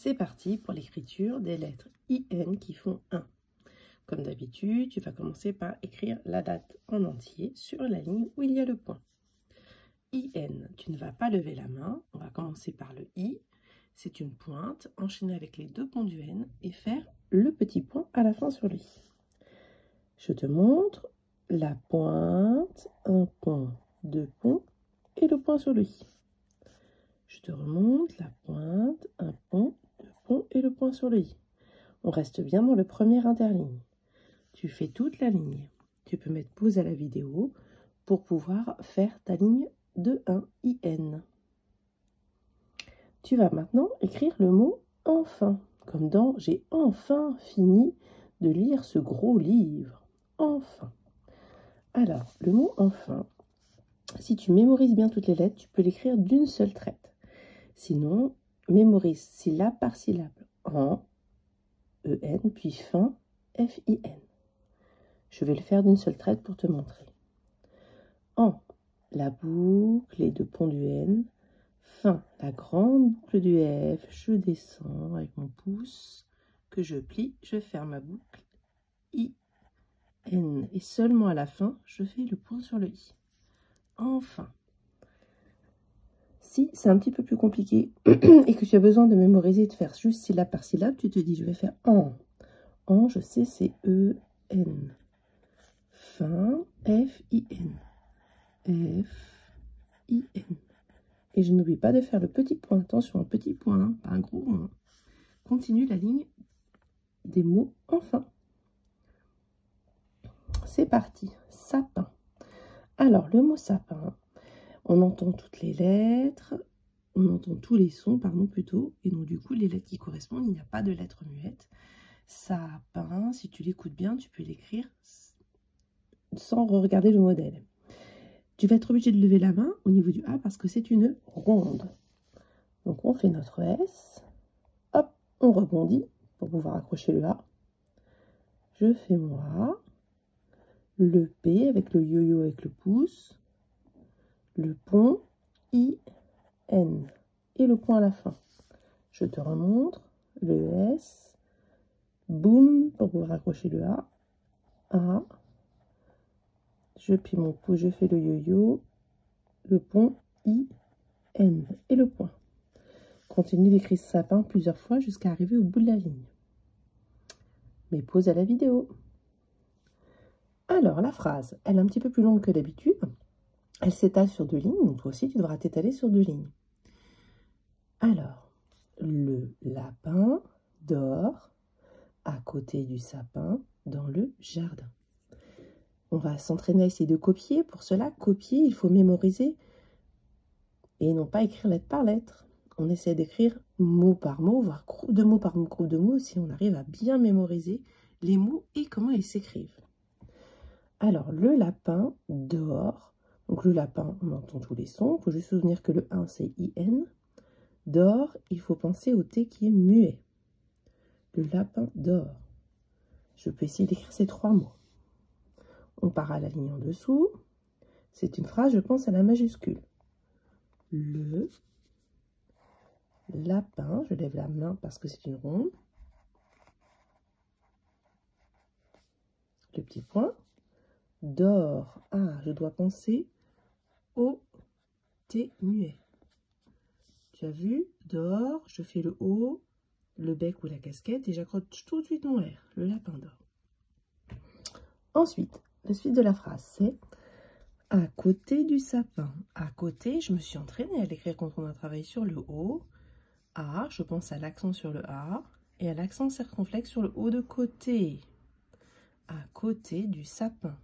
C'est parti pour l'écriture des lettres IN qui font 1. Comme d'habitude, tu vas commencer par écrire la date en entier sur la ligne où il y a le point. IN, tu ne vas pas lever la main, on va commencer par le I. C'est une pointe, enchaîner avec les deux ponts du N et faire le petit point à la fin sur le I. Je te montre la pointe, un pont, deux ponts et le point sur le I. Je te remonte la pointe, un pont, deux ponts et le point sur le I. On reste bien dans le premier interligne. Tu fais toute la ligne. Tu peux mettre pause à la vidéo pour pouvoir faire ta ligne de 1 IN. Tu vas maintenant écrire le mot « enfin », comme dans « j'ai enfin fini de lire ce gros livre ». Enfin. Alors, le mot « enfin », si tu mémorises bien toutes les lettres, tu peux l'écrire d'une seule traite. Sinon, mémorise syllabe par syllabe. En, EN, puis fin, FIN. Je vais le faire d'une seule traite pour te montrer. En, la boucle, les deux ponts du N. Fin, la grande boucle du F. Je descends avec mon pouce que je plie. Je ferme ma boucle. I, N. Et seulement à la fin, je fais le point sur le I. Enfin. Si c'est un petit peu plus compliqué et que tu as besoin de mémoriser et de faire juste syllabe par syllabe, tu te dis, je vais faire en. En, je sais, c'est E-N. Fin, F-I-N. F-I-N. Et je n'oublie pas de faire le petit point. Attention, un petit point, hein, pas un gros point. Continue la ligne des mots enfin. C'est parti. Sapin. Alors, le mot sapin, on entend toutes les lettres, on entend tous les sons, pardon, plutôt. Et donc, du coup, les lettres qui correspondent, il n'y a pas de lettres muettes. Sapin, si tu l'écoutes bien, tu peux l'écrire sans regarder le modèle. Tu vas être obligé de lever la main au niveau du A parce que c'est une ronde. Donc, on fait notre S. Hop, on rebondit pour pouvoir accrocher le A. Je fais mon A. Le P avec le yo-yo avec le pouce. Le pont, I, N. Et le point à la fin. Je te remontre. Le S. Boum, pour pouvoir accrocher le A. A. Je plie mon pouce, je fais le yo-yo. Le pont, I, N. Et le point. Continue d'écrire sapin plusieurs fois jusqu'à arriver au bout de la ligne. Mais pause à la vidéo. Alors, la phrase, elle est un petit peu plus longue que d'habitude. Elle s'étale sur 2 lignes, donc toi aussi, tu devras t'étaler sur 2 lignes. Alors, le lapin dort à côté du sapin dans le jardin. On va s'entraîner à essayer de copier. Pour cela, copier, il faut mémoriser et non pas écrire lettre par lettre. On essaie d'écrire mot par mot, voire groupe de mots par groupe de mots, si on arrive à bien mémoriser les mots et comment ils s'écrivent. Alors, le lapin dort. Donc, le lapin, on entend tous les sons. Il faut juste se souvenir que le 1, c'est IN. Dort, il faut penser au T qui est muet. Le lapin dort. Je peux essayer d'écrire ces 3 mots. On part à la ligne en dessous. C'est une phrase, je pense, à la majuscule. Le lapin, je lève la main parce que c'est une ronde. Le petit point. Dort. Ah, je dois penser au T muet. Tu as vu? Dort, je fais le O, le bec ou la casquette et j'accroche tout de suite mon R. Le lapin dort. Ensuite, la suite de la phrase, c'est à côté du sapin. À côté, je me suis entraînée à l'écrire quand on a travaillé sur le O. A, je pense à l'accent sur le A et à l'accent circonflexe sur le O de côté. À côté du sapin.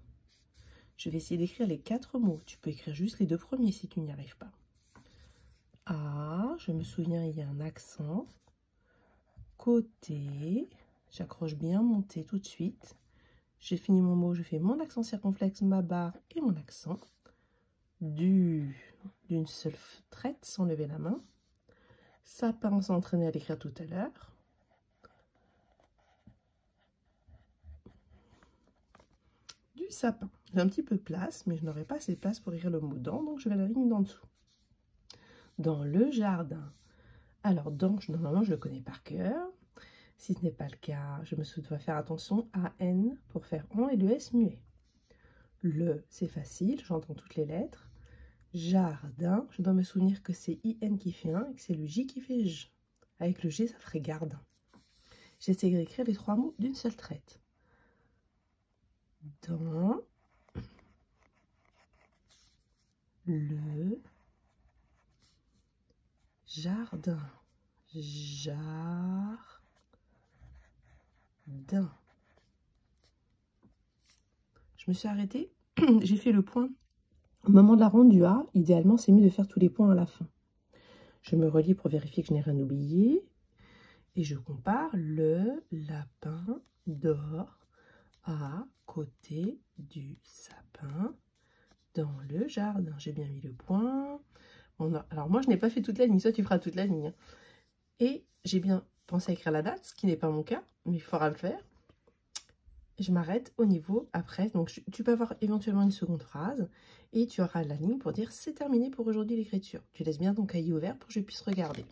Je vais essayer d'écrire les 4 mots. Tu peux écrire juste les 2 premiers si tu n'y arrives pas. A, je me souviens, il y a un accent. Côté, j'accroche bien mon T tout de suite. J'ai fini mon mot, je fais mon accent circonflexe, ma barre et mon accent. D'une seule traite sans lever la main. Sapin, on s'est entraîné à l'écrire tout à l'heure. Du sapin. J'ai un petit peu de place, mais je n'aurai pas assez de place pour écrire le mot dans, donc je vais à la ligne d'en dessous. Dans le jardin. Alors, donc, normalement, je le connais par cœur. Si ce n'est pas le cas, je me dois faire attention à N pour faire on et le S muet. Le, c'est facile, j'entends toutes les lettres. Jardin, je dois me souvenir que c'est IN qui fait 1 et que c'est le J qui fait J. Avec le G, ça ferait gardin. J'essaie d'écrire les 3 mots d'une seule traite. Dans le jardin. Jardin. Je me suis arrêtée. J'ai fait le point. Au moment de la ronde du A, idéalement, c'est mieux de faire tous les points à la fin. Je me relis pour vérifier que je n'ai rien oublié. Et je compare le lapin dort à côté du sapin dans le jardin. J'ai bien mis le point. Alors moi, je n'ai pas fait toute la ligne. Toi, tu feras toute la ligne. Et j'ai bien pensé à écrire la date, ce qui n'est pas mon cas, mais il faudra le faire. Je m'arrête au niveau après. Donc, tu peux avoir éventuellement une seconde phrase et tu auras la ligne pour dire c'est terminé pour aujourd'hui l'écriture. Tu laisses bien ton cahier ouvert pour que je puisse regarder.